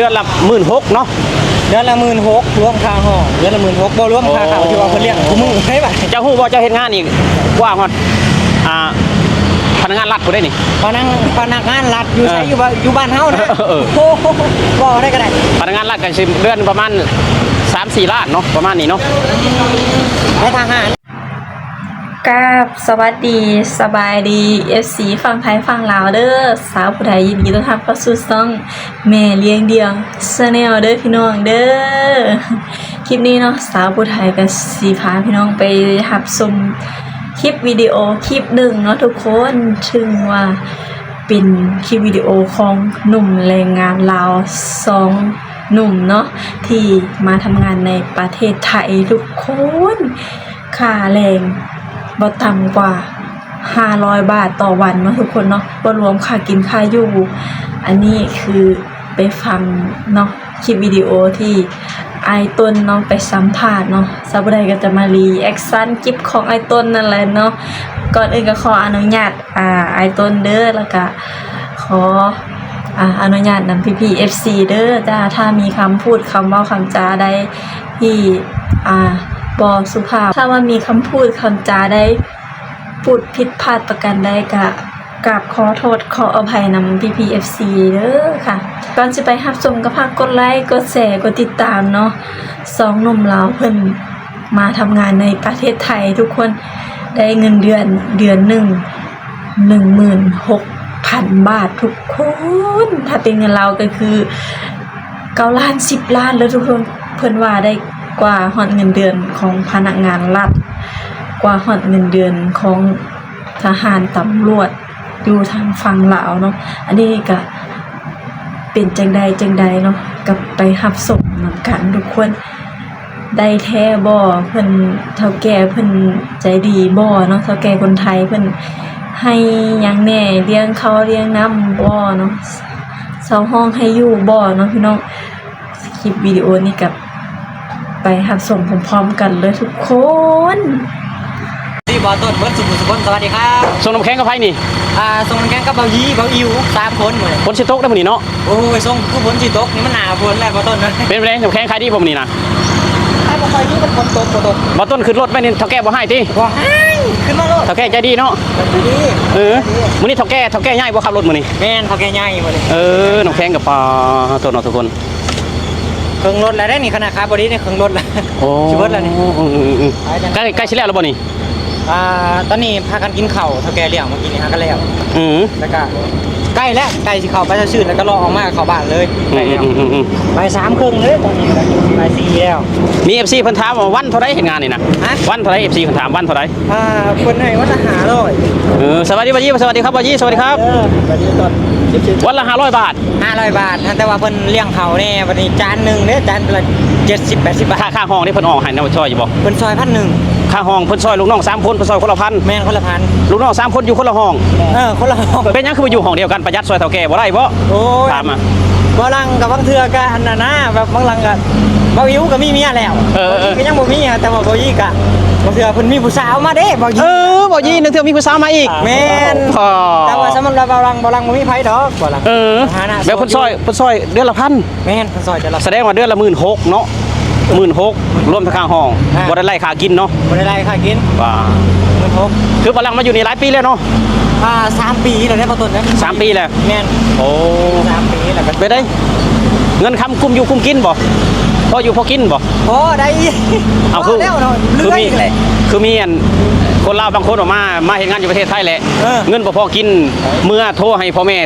ดือนละ16,000เนาะเดือนละ16,000รวมค่าห้องเดือนละ16,000บ่รวมค่าข้าวที่ว่าเพิ่นเลี้ยงกูมึงให้บ่เจ้าฮู้บ่เจ้าเฮ็ดงานอีกกว่าฮอดพนักงานรัฐผู้ได้นี่พนักงานรัฐอยู่ไสอยู่บ้านเฮานะโอ้บ่ได้ก็ได้พนักงานรัฐก็สิเดือนประมาณ 3-4 ล้านเนาะประมาณนี้เนาะในทหารกับสวัสดีสบายดี FC ฝั่งไทยฝั่งลาวเด้อสาวผู้ใดยินดีต้อนรับเข้าสู่ช่องแม่เลี้ยงเดี่ยวชาแนลเด้อพี่น้องเด้อคลิปนี้เนาะสาวผู้ไทยก็สิพาพี่น้องไปรับชมคลิปวิดีโอคลิปหนึ่งเนาะทุกคนถึงว่าเป็นคลิปวิดีโอของหนุ่มแรงงานลาว2หนุ่มเนาะที่มาทำงานในประเทศไทยทุกคนค่าแรงบ่ต่ำกว่า500 บาทต่อวันเนาะทุกคนเนาะบ่รวมค่ากินค่าอยู่อันนี้คือไปฟังเนาะคลิปวิดีโอที่ไอต้นเนาะไปสัมภาษณ์เนาะสาวใดก็จะมารีแอคชั่นคลิปของไอต้นนั่นแหละเนาะก่อนอื่นก็ขออนุญาตไอต้นเด้อแล้วก็ขออนุญาตนำพี่ FC เด้อจ้าถ้ามีคำพูดคำเว้าคำจาใดที่บอสุภาพถ้าว่ามีคำพูดคำจาได้พูดผิดพลาดประกันได้กะกราบขอโทษขออภัยนำพี่ FC เด้อค่ะก่อนจะไปรับชมก็ฝากกดไลค์กดแชร์กดติดตามเนาะ2หนุ่มลาวเพิ่นมาทำงานในประเทศไทยทุกคนได้เงินเดือนหนึ่ง 16,000 บาททุกคนถ้าเป็นเงินเราก็คือ9 ล้าน10 ล้านแล้วทุกคนเพิ่นว่าได้กว่าฮอดเงินเดือนของพนักงานรัฐกว่าฮอดเงินเดือนของทหารตำรวจอยู่ทางฝั่งลาวเนาะอันนี้ก็เป็นจังใดเนาะกับไปรับส่งนำกันทุกคนได้แท้บ่เพิ่นเฒ่าแก่เพิ่นใจดีบ่เนาะเฒ่าแก่คนไทยเพิ่นให้หยังแน่เลี้ยงเขาเลี้ยงน้ำบ่เนาะเช่าห้องให้อยู่บ่เนาะพี่น้องคลิปวิดีโอนี้กับไปรับส่งพร้อมๆกันเลยทุกคนที่บอต้นเบิร์ดสุขุมสวัสดีครับส่งน้ำแข็งกับไผนี่ส่งน้ำแข็งกับเบายีเบาอิว3คนหมดฝนสิตกได้มื้อนี้เนาะโอ้ยส่งคือฝนสิตกนี่มันหนาฝนแล้วบอต้นนะเป็นไปได้น้ำแข็งขายดีบ่มื้อนี้นะถ้าบ่ค่อยนี่มันฝนตกบ่ต้นขึ้นรถไปนี่เฒ่าแก่บ่ให้ติบ่ให้ขึ้นมาโลดเฒ่าแก่ใจดีเนาะดีมื้อนี้เฒ่าแก่ใหญ่บ่ขับรถมื้อนี้แม่นเฒ่าแก่ใหญ่มื้อนี้น้ำแข็งกับปลาต้นเนาะทุกคนเครื่องรถแล้วได้นี่ขนาดครับบอดี้เนี่ยเครื่องรถแล้วชิบดแล้วนี่ใกล้ชิแล้วหรือเปล่านี่ตอนนี้พากันกินข้าวเท่าแกเลี้ยงเมื่อกี้นี่ฮะก็แล้วแล้วก็ใกล้แล้วใกล้สิเข้าไปชื่นแล้วก็รอออกมาเข้าบ้านเลยไปแล้วไป3 ครึ่งเลยตอนนี้ไป4แล้วมี FC เพิ่นถามว่าวันเท่าไรเฮ็ดงานนี่นะวันเท่าไร FC เพิ่นถามวันเท่าไรคนให้วันละ500สวัสดีบ่ยี่สวัสดีครับบ่ยี่สวัสดีครับสวัสดีต้นวันละ500 บาท500 บาทแต่ว่าเพิ่นเลี้ยงเขาแน่วันนี้จานนึงเด้อจานละ70-80 บาทค่าห้องนี่เพิ่นออกให้นะช่วยอยู่บ่เพิ่นซอย1,000ค่าห้องเพิ่นซอยลูกน้อง3 คนเพิ่นซอยคนละ1,000แม่นคนละ1,000ลูกน้อง3 คนอยู่คนละห้องคนละห้องเป็นหยังคือมาอยู่ห้องเดียวกันประหยัดซอยเฒ่าแก่บ่ได้บ่โอ้ยถามบางลังกับบางเทือก็อันนั้นนะแบบบางลังก็บางอิวก็มีเมียแล้วก็ยังบ่มีแต่ว่าบ่ยี่ก็บางเทือเพิ่นมีผู้สาวมาเด้บ่ยี่บ่ยี่นึงเทื่อมีผู้สาวมาอีกแม่นแต่ว่าสำหรับบางลังบ่มีไผดอกบ่ล่ะแบบเพิ่นซอยเดือนละ1,000แม่นเพิ่นซอยเดือนละแสดงว่าเดือนละ16,000เนาะ16,000รวมทั้งค่าห้องบ่ได้ไล่ค่ากินเนาะบ่ได้ไล่ค่ากินว่า16,000คือบ่ลังมาอยู่นี่หลายปีแล้วเนาะ3 ปีแล้วเนี่ยพอต้นนะ3 ปีแล้วแม่นโอ้3 ปีแล้วก็ไปได้เงินคำกุมอยู่กุมกินบ่พออยู่พอกินบ่พอได้เอาคือมีอันคนลาวบางคนออกมาเฮ็ดงานอยู่ประเทศไทยแหละเงินบ่พอกินเมื่อโทรให้พ่อแม่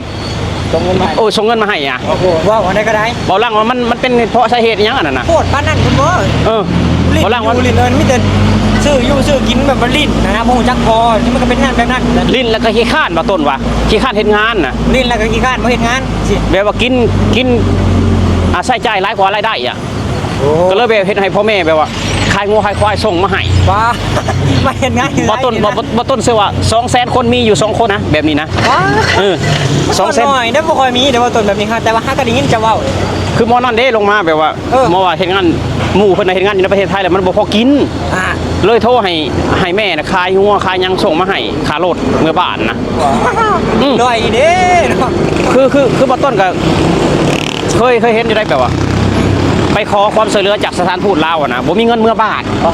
ส่งเงินมาส่งเงินมาให้อ่ะโอ้โหว่าอันใดก็ได้บ่ลังว่ามันเป็นเพราะสาเหตุหยังอันนั้นน่ะโคตรปานนั้นคุณบ่บ่ลังว่าลิ้นมีแต่ซื้อกินแบบลิ้นนะบ่ฮู้จักพอที่มันก็เป็นงานแบบนั้นลิ้นแล้วก็ขี้ข้านบ่ต้นว่าขี้ข้านเฮ็ดงานน่ะลิ้นแล้วก็ขี้ข้านบ่เฮ็ดงานสิแบบว่ากินใช้จ่ายหลายกว่ารายได้อ่ะก็เลยแบบเฮ็ดให้พ่อแม่แบบว่าขายงัวขายควายส่งมาให้ว้าไม่เห็นงานบ่ต้นเสียว่า 200,000 คนมีอยู่2 คนนะแบบนี้นะ200,000น้อยได้บ่ค่อยมีแต่ว่าต้นแบบนี้ครับแต่ว่าหาก็ได้ยินจะเว้าคือหมอนั่นเด้ลงมาแบบว่าหมอว่าเฮ็ดงานหมู่เพิ่นเฮ็ดงานอยู่ในประเทศไทยแล้วมันบ่พอกินเลยโทรให้แม่น่ะขายงัวขายหยังส่งมาให้ค่ารถเมื่อบ้านนะน้อยเด้คือบ่ต้นก็ เคยเห็นอยู่ได้แบบว่า ไปขอความช่วยเหลือจากสถานทูตลาวอะนะบ่มีเงินเมื่อบาท ก็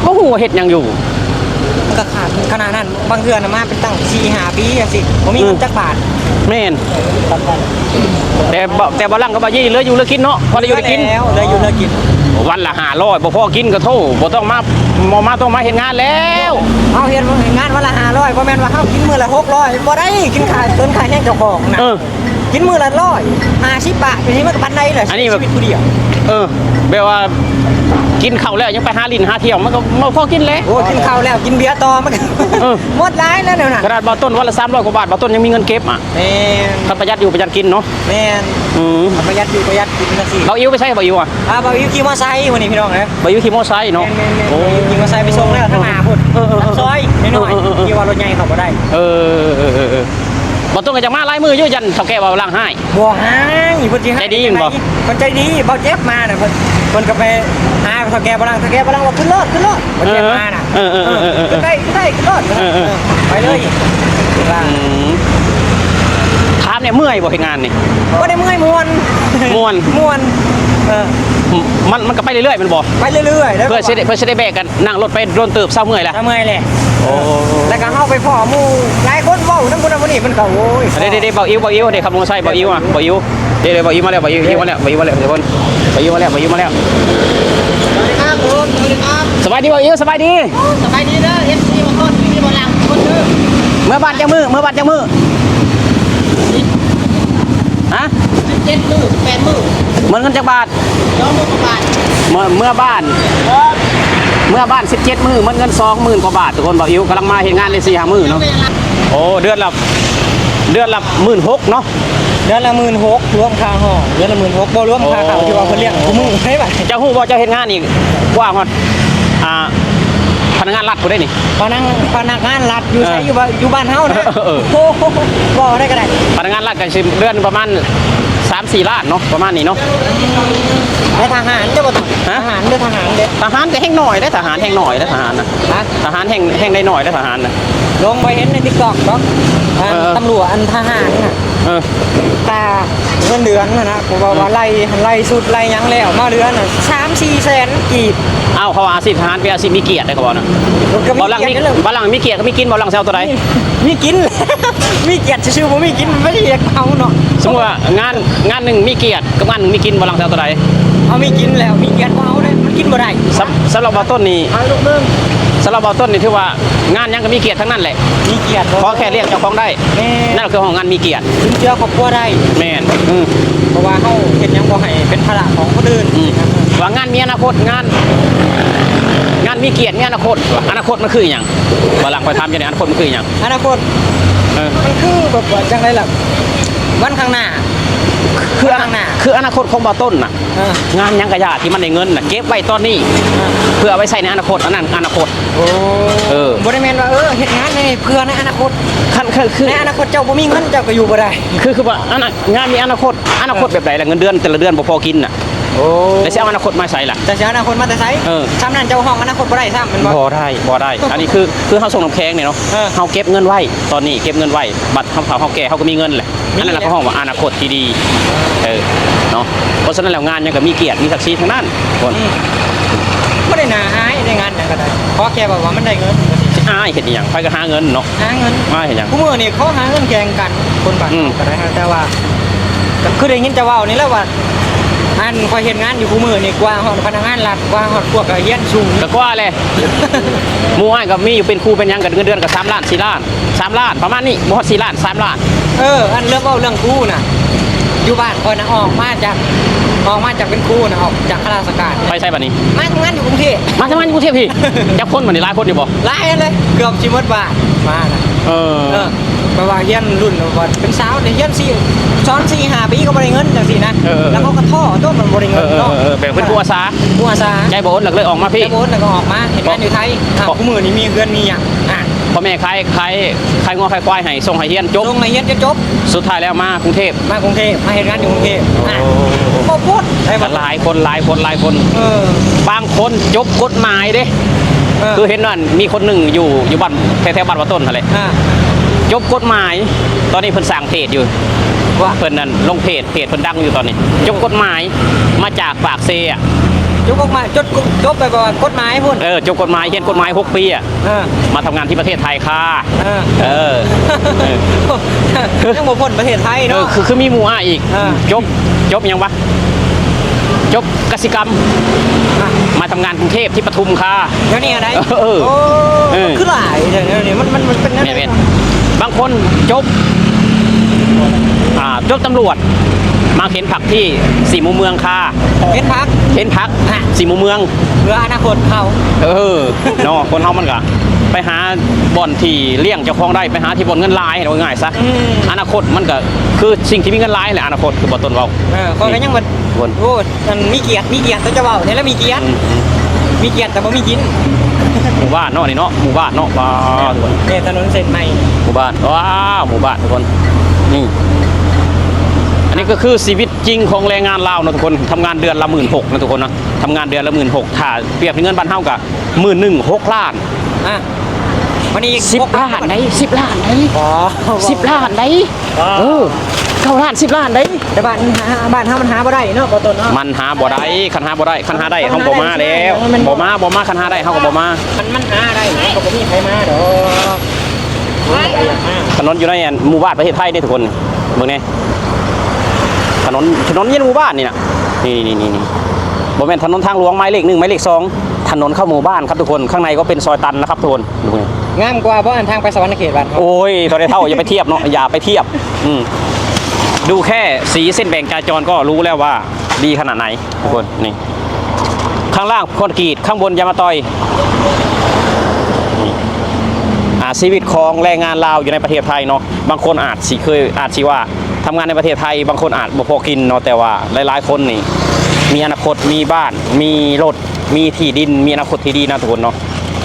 บ่ฮู้ว่าเฮ็ดหยังอยู่ ก็ขาดขนาดนั้นบางเทื่อนะมาเป็นตั้ง4-5 ปีจังซี่บ่มีเงินจักบาท แม่นแต่บ่ลังก็บ่ยี่เหลืออยู่เหลือกินเนาะพอได้อยู่ได้กิน แล้วเหลืออยู่เหลือกิน วันละ500บ่พอกินก็โทษบ่ต้องมาต้องมาเฮ็ดงานแล้ว เอาเฮ็ดงานวันละ500บ่แม่นว่าเฮากินมื้อละ600บ่ได้กินขายเกินขายแห้งเจ้าของนะ กินมื้อละ150 บาทเป็นที่มันก็ปานใดล่ะชีวิตผู้เดียว แบบว่ากินข้าวแล้วยังไปหาลิ้นหาเที่ยวมันก็บ่พอกินแล้ว โอ้กินข้าวแล้วกินเบียร์ต่อมันก็หมดหลายแล้วเนี่ยน่ะ ขนาดบ่ต้นวันละ300กว่าบาทบ่ต้นยังมีเงินเก็บอ่ะ แม่น ถ้าประหยัดอยู่ประหยัดกินเนาะ แม่นประหยัดอยู่ประหยัดกินจังซี่ บ่อิวไปใช้บ่อิวอ่ะ บ่าวขี่มอไซค์วันนี้พี่น้องนะ บ่อิวขี่มอไซค์เนาะ โอ้ขี่มอไซค์ไปส่งแล้วทางหน้าพุ่นซอยน้อยๆขี่ว่ารถใหญ่เข้าบ่ได้ บ่ต้นก็จะมาหลายมื้ออยู่ยันเฒ่าแก่ว่าล้างให้ บ่ห่างเพิ่นสิให้ ใจดีบ่ เพิ่นใจดีบ่เจ็บมาน่ะเพิ่นก็ไปหาเฒ่าแก่บ่ลังว่าขึ้นรถบ่เจ็บมาน่ะขึ้นได้ขึ้นรถไปเลยว่า ถามเนี่ยเมื่อยบ่เฮ็ดงานนี่ บ่ได้เมื่อยม่วน ม่วน มันก็ไปเรื่อยๆมันบ่ ไปเรื่อยๆแล้ว เพื่อสิได้แบกกันนั่งรถไปโดนเติบเศร้าเมื่อยแล้ว เมื่อยแหละ โอ้ แล้วก็เฮาไปพ่อหมู่หลายคนเว้าทั้งคนนั้นคนนี้มันก็โอ้ย เด้เบาอิวเด้ขับมอเตอร์ไซค์เบาอิวอ่ะเบาอิวเด้เบาอิวมาแล้วเบาอิวมาแล้วเดี๋ยวเพิ่นเบาอิวมาแล้ว สวัสดีครับผมสวัสดีครับ สบายดีเบาอิวสบายดี สบายดีเด้อ FC บ่คนมีบ่ลังคนเด้อ เมื่อบ้านจังมือฮะ 7 มื้อ 8 มื้อ เหมือนกันจักบาท 2 มื้อบาท เมื่อบ้าน17มื้อมันเงิน20,000กว่าบาททุกคนเบาอิวกำลังมาเฮ็ดงานได้4-5มื้อเนาะโอ้เดือนละ16,000เนาะ เดือนละ16,000รวมค่าห้องเดือนละ16,000บ่รวมค่าข้าวที่ว่าเพิ่นเลี้ยงกูมื้อให้บัด เจ้าฮู้บ่เจ้าเฮ็ดงานอีกกว่าฮอดพนักงานรัฐผู้ได้นี่ พนักงานรัฐอยู่ไสอยู่บ้านเฮานะโอ้โหบ่ได้ก็ได้ พนักงานรัฐก็สิเดือนประมาณ 3-4 ล้านเนาะประมาณนี้เนาะ ในทหารเด้อบ่ต้องทหารเด้อทหารเด้อ ทหารก็แห่งหน่อยได้ทหารแห่งหน่อยได้ทหารนะ ฮะ ทหารแห่งได้หน่อยได้ทหารนะ ลงไปเห็นใน TikTok เนาะตำรวจอันทหารน่ะ ตาเงินเดือนนะผมว่าไล่สุดไล่ยังแล้วมาเดือนน่ะ3-4 แสนกีบ เอ้าเขาอาชีพทหารเป็นอาชีพมีเกียรติได้เขาบอกนะบ่หลังมีเกียรติก็มีกินบ่หลังเซลตัวใด มีกิน มีเกียรติชื่อผมมีกินไม่ได้อยากเอาเนาะ สมมติว่างานหนึ่งมีเกียรติกับงานหนึ่งมีกินบ่หลังเซลตัวใด เอามีกินแล้วมีเกียรติเอาเลยมันกินบ่ได้ สำหรับบ่ต้นนี่ เอาลูกนึง สำหรับบ่ต้นนี่ถือว่างานยังก็มีเกียรติทั้งนั้นแหละ มีเกียรติ ขอแค่เรียกเจ้าของได้ แม่ นั่นคือของงานมีเกียรติ ถึงเชื่อครอบครัวได้ แม่น เพราะว่าเฮาเฮ็ดหยังบ่ให้เป็นภาระของคนอื่น ว่างานมีอนาคตงานมีเกียรติมีอนาคตอนาคตมันคือหยังบ่หลังไปถามจังได๋อนาคตมันคือหยัง อนาคตมันคือแบบว่าจังได๋ล่ะวันข้างหน้า คืออนาคตของบ่ต้นน่ะงานยังกระยาที่มันได้เงินน่ะเก็บไว้ตอนนี้เพื่อเอาไว้ใช้ในอนาคตอันนั้นอนาคต บ่ได้แม่นว่าเฮ็ดงานในเพื่อในอนาคต คือ ในอนาคตเจ้าบ่มีเงินเจ้าก็อยู่บ่ได้ คือว่างานมีอนาคตแบบไหนล่ะเงินเดือนแต่ละเดือนบ่พอกินน่ะแล้วสิเอาอนาคตมาใส่ล่ะ แต่สิอนาคตมาแต่ไสซ้ำนั้นเจ้าห้องอนาคตบ่ได้ซ้ำมันบ่ บ่ได้อันนี้คือเฮาส่งน้ำแข็งนี่เนาะเฮาเก็บเงินไว้ตอนนี้เก็บเงินไว้บัดเฮาแก่เฮาก็มีเงินแหละอันนั้นแหละเขาห้องว่าอนาคตที่ดีเนาะเพราะฉะนั้นแล้วงานยังก็มีเกียรติมีศักดิ์ศรีทั้งนั้นคน บ่ได้น่าอายในงานหยังก็ได้ขอแค่ว่ามันได้เงิน อ้ายเฮ็ดอีหยังไปก็หาเงินเนาะ หาเงิน อ้ายเฮ็ดหยัง ผู้มื้อนี่เขาหาเงินแข่งกันคนบ้านก็ได้แต่ว่าก็คือได้ยินจะเว้านี่แหละว่าอันคอยเฮ็ดงานอยู่ผู้มื้อนี่กว่าฮอดพนักงานรัฐกว่าฮอดพวกก็เรียนสูง ก็กว่าเลยหมู่อ้ายก็มีอยู่เป็นครูเป็นหยังกันเงินเดือนก็3 ล้าน4 ล้าน3 ล้านประมาณนี้บ่ฮอด4 ล้าน3 ล้าน อันเรื่องเว้าเรื่องครูน่ะอยู่บ้านคอยน่ะออกมาจากเป็นครูน่ะออกจากข้าราชการ ไปใช่บัดนี้ มาทำงานอยู่กรุงเทพ มาทำงานอยู่กรุงเทพพี่จักคนบัดนี้หลายคนอยู่บ่ หลายเลยเกือบสิหมดบาทมาน่ะเพราะว่าเรียนรุ่นว่าเป็นสาวเรียนซ้อน4-5 ปีก็บ่ได้เงินจังซี่นะแล้วเขาก็ท่อตัวมันบ่ได้เงินเนาะ แบบเป็นผู้อาสา ผู้อาสา ใจบ่อดหลักเลยออกมาพี่ ใจบ่อดแล้วก็ออกมาเฮ็ดงานอยู่ไทยผู้มื้อนี้มีเงินมีหยังพ่อแม่ขายงัวขายควายให้ส่งให้เฮียนจบ ลงในเรียนจะจบ สุดท้ายแล้วมากรุงเทพ มากรุงเทพมาเฮ็ดงานอยู่กรุงเทพบ่พูดได้บ่ หลายคนบางคนจบกฎหมายเด้ คือเห็นว่ามีคนหนึ่งอยู่บ้านแถวบ้านวัดต้นอะไรจบกฎหมายตอนนี้เพิ่นสร้างเพจอยู่ ว่า เพิ่นนั่นลงเพจเพิ่นดังอยู่ตอนนี้จบกฎหมายมาจากปากเซอ่ะ จบออกมาจบไปว่ากฎหมายพุ่น จบกฎหมายเรียนกฎหมาย6 ปีอ่ะ เออ มาทำงานที่ประเทศไทยค่ะ เออ เออ ยังบ่พ้นประเทศไทยเนาะ คือมีหมู่อีก จบยังวะจบกสิกรรม มาทำงานกรุงเทพที่ปทุมค่ะ เดี๋ยวนี้อะไร เออ โอ้ เออ คือหลายเดี๋ยวนี้มันเป็นงั้น เนี่ยบางคนจบตำรวจมาเข็นผักที่4 มุมเมืองค่ะ เป็นพัก เข็นผัก4 มุมเมือง เพื่ออนาคตเขา เนาะคนเฮามันก็ไปหาบ่อนที่เลี้ยงเจ้าของได้ไปหาที่บ่อนเงินลายเอาง่ายๆซะอนาคตมันก็คือสิ่งที่มีเงินลายแหละอนาคตคือบ่ต้นเว้า คนก็ยังมัน วน โอ้มันมีเกียรติต้องจะเว้าเนี่ยแล้วมีเกียรติแต่บ่มีกิน หมู่บ้านเนาะนี่เนาะหมู่บ้านเนาะว้าวทุกคน เนี่ยถนนเส้นใหม่ หมู่บ้านว้าวหมู่บ้านทุกคนนี่อันนี้ก็คือชีวิตจริงของแรงงานลาวนะทุกคนทำงานเดือนละ16,000นะทุกคนนะทำงานเดือนละ16,000ถ้าเปรียบเป็นเงินบ้านเฮากับ11,000 6 ล้าน วันนี้10 ล้านไหน10 ล้านไหน อ๋อ 10 ล้านไหน9 ล้าน10 ล้านไหน แต่บ้านเฮามันหาบ่ได้เนาะบ่ต้นเนาะ มันหาบ่ได้คันหาบ่ได้คันหาได้เฮาบ่มาแล้วบ่มาคันหาได้เฮาก็บ่มา มันหาได้ก็บ่มีใครมาดอก ถนนอยู่ในหมู่บ้านประเทศไทยนี่ทุกคนเบิ่งนี่ถนนเย็นหมู่บ้านนี่น่ะนี่บ่แม่นถนนทางหลวงหมายเลข1หมายเลข2ถนนเข้าหมู่บ้านครับทุกคนข้างในก็เป็นซอยตันนะครับทุกคนดูนี่ งามกว่าบ่อันทางไปสวรรค์เขตบ้าน โอ้ยตอนนี้เท่าอย่าไปเทียบเนาะอย่าไปเทียบดูแค่สีเส้นแบ่งจราจรก็รู้แล้วว่าดีขนาดไหนทุกคนนี่ข้างล่างคอนกรีตข้างบนยางมะตอยนี่ชีวิตของแรงงานลาวอยู่ในประเทศไทยเนาะบางคนอาจสิว่าทำงานในประเทศไทยบางคนอาจบ่พอกินเนาะแต่ว่าหลายๆคนนี่มีอนาคตมีบ้านมีรถมีที่ดินมีอนาคตที่ดีนะทุกคนเนาะ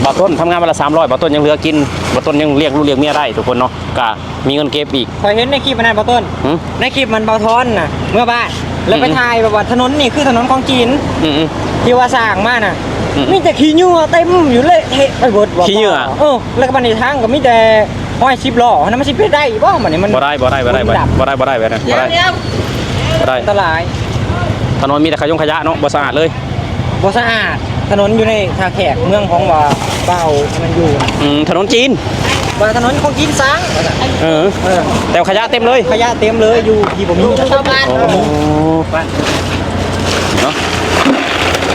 บางต้นทำงานวันละ300บางต้นยังเหลือกินบางต้นยังเลี้ยงลูกเลี้ยงเมียได้ทุกคนเนาะก็มีเงินเก็บอีก พอเห็นในคลิปมันนั่นบ่ต้นในคลิปมันเบาทอนน่ะเมื่อบ้านแล้วไปถ่ายแบบว่าถนนนี่คือถนนของจีนที่ว่าสร้างมาน่ะมีแต่ขี้เหงื่อเต็มอยู่เลยเทะไปเบิดขี้เหงื่อแล้วก็บันในทางก็มีแต่ห้อย10 ล้อนั่นมันสิไปได้บ่มันนี่มัน บ่ได้แบบนั้นบ่ได้อันตราย ถนนมีแต่ขยะเนาะบ่สะอาดเลย บ่สะอาดถนนอยู่ในท่าแขกเมืองของว่าเบามันอยู่ ถนนจีน ว่าถนนของจีนสร้าง แต่ขยะเต็มเลย ขยะเต็มเลยอยู่ที่บ่มีชาวบ้านเนาะ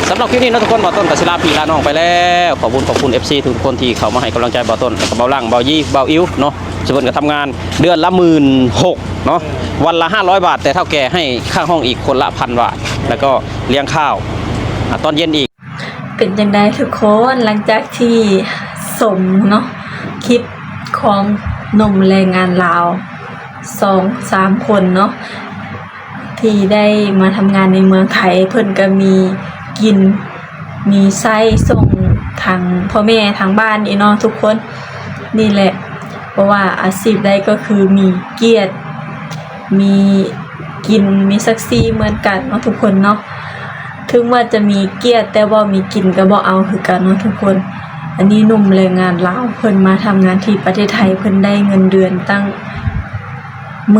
สำหรับคลิปนี้นะทุกคนบ่ต้นกับศิลาพี่ลาน้องไปแล้วขอบคุณ FC ทุกคนที่เข้ามาให้กำลังใจบ่ต้นกับเบาล่างเบายี่เบาอิ้วเนาะส่วนก็ทำงานเดือนละ16,000เนาะวันละ500 บาทแต่เท่าแก่ให้ค่าห้องอีกคนละ1,000 บาทแล้วก็เลี้ยงข้าวตอนเย็นอีกเป็นจังไดทุกคนหลังจากที่สมเนาะคลิปของหนุ่มแรงงานลาว 2-3 คนเนาะที่ได้มาทำงานในเมืองไทยเพิ่นก็มีกินมีไส้ส่งทางพ่อแม่ทางบ้านนี่เนาะทุกคนนี่แหละเพราะว่าอาชีพใดก็คือมีเกียรติมีกินมีศักดิ์ศรีเหมือนกันเนาะทุกคนเนาะถึงว่าจะมีเกียรติแต่ว่ามีกินก็บ่เอาคือกันเนาะทุกคนอันนี้หนุ่มแรงงานลาวเพิ่นมาทำงานที่ประเทศไทยเพิ่นได้เงินเดือนตั้ง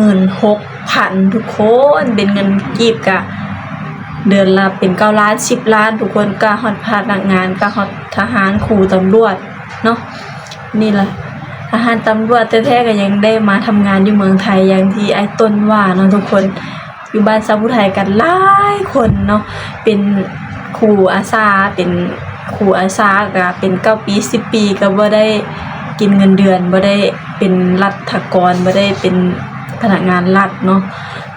16,000 ทุกคนเป็นเงินกีบกะเดือนละเป็น9 ล้าน10 ล้านทุกคนก็ฮอดพนักงานก็ฮอดทหารครูตำรวจเนาะนี่ล่ะทหารตำรวจแท้ๆก็ยังได้มาทำงานอยู่เมืองไทยอย่างที่ไอ้ต้นว่าเนาะทุกคนอยู่บ้านสาวผู้ไทยกันหลายคนเนาะเป็นครูอาสาเป็นครูอาสาก็เป็น9 ปี10 ปีก็บ่ได้กินเงินเดือนบ่ได้เป็นรัฐกรบ่ได้เป็นพนักงานรัฐเนาะ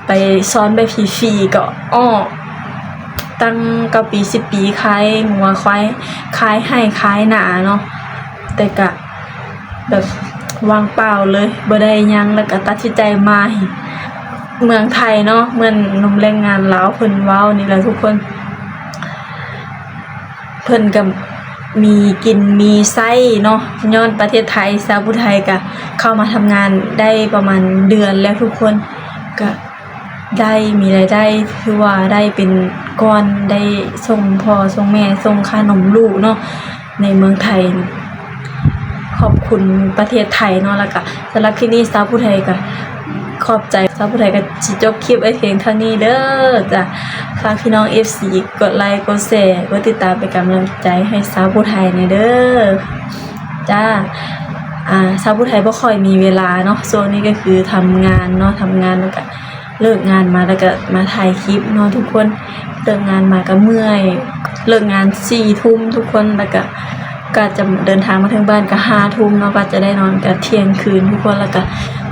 ไปซ้อนไปฟรีๆก็ตั้ง9 ปี10 ปีขายหัวขายให้ขายหนาเนาะแต่ก็แบบวางเปล่าเลยบ่ได้ยังแล้วก็ตัดสินใจมาเมืองไทยเนาะเหมือนหนุ่มแรงงานลาวเพิ่นเว้านี่แหละทุกคนเพิ่นก็มีกินมีไส้เนาะย้อนประเทศไทยชาวผู้ไทยก็เข้ามาทำงานได้ประมาณเดือนแล้วทุกคนก็ได้มีรายได้คือว่าได้เป็นก้อนได้ส่งพ่อส่งแม่ส่งค่านมลูกเนาะในเมืองไทยขอบคุณประเทศไทยเนาะแล้วก็สำหรับที่นี่ชาวผู้ไทยก็ ขอบใจสาวผู้ไทยก็สิจบคลิปไว้เพียงเท่านี้เด้อจ้ะฝากพี่น้อง FC กดไลค์กดแชร์กดติดตามเป็นกำลังใจให้สาวผู้ไทยในเด้อจ้าสาวผู้ไทยบ่ค่อยมีเวลาเนาะช่วงนี้ก็คือทำงานเนาะทำงานแล้วก็เลิกงานมาแล้วก็มาถ่ายคลิปเนาะทุกคนเลิกงานมาก็เมื่อยเลิกงาน4 ทุ่มทุกคนแล้วก็จะเดินทางมาถึงบ้านก็5 ทุ่มเนาะก็จะได้นอนก็เที่ยงคืนทุกคนแล้วก็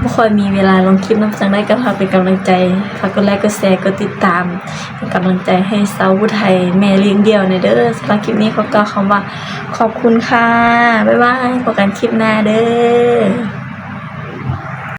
บ่ค่อยมีเวลาลงคลิปนำจังได้ก็ฝากเป็นกำลังใจฝากกดไลค์กดแชร์กดติดตามเป็นกำลังใจให้สาวผู้ไทยแม่เลี้ยงเดี่ยวในเด้อสำหรับคลิปนี้ขอกล่าวคำว่าขอบคุณค่ะบ๊ายบายพบกันคลิปหน้าเด้อ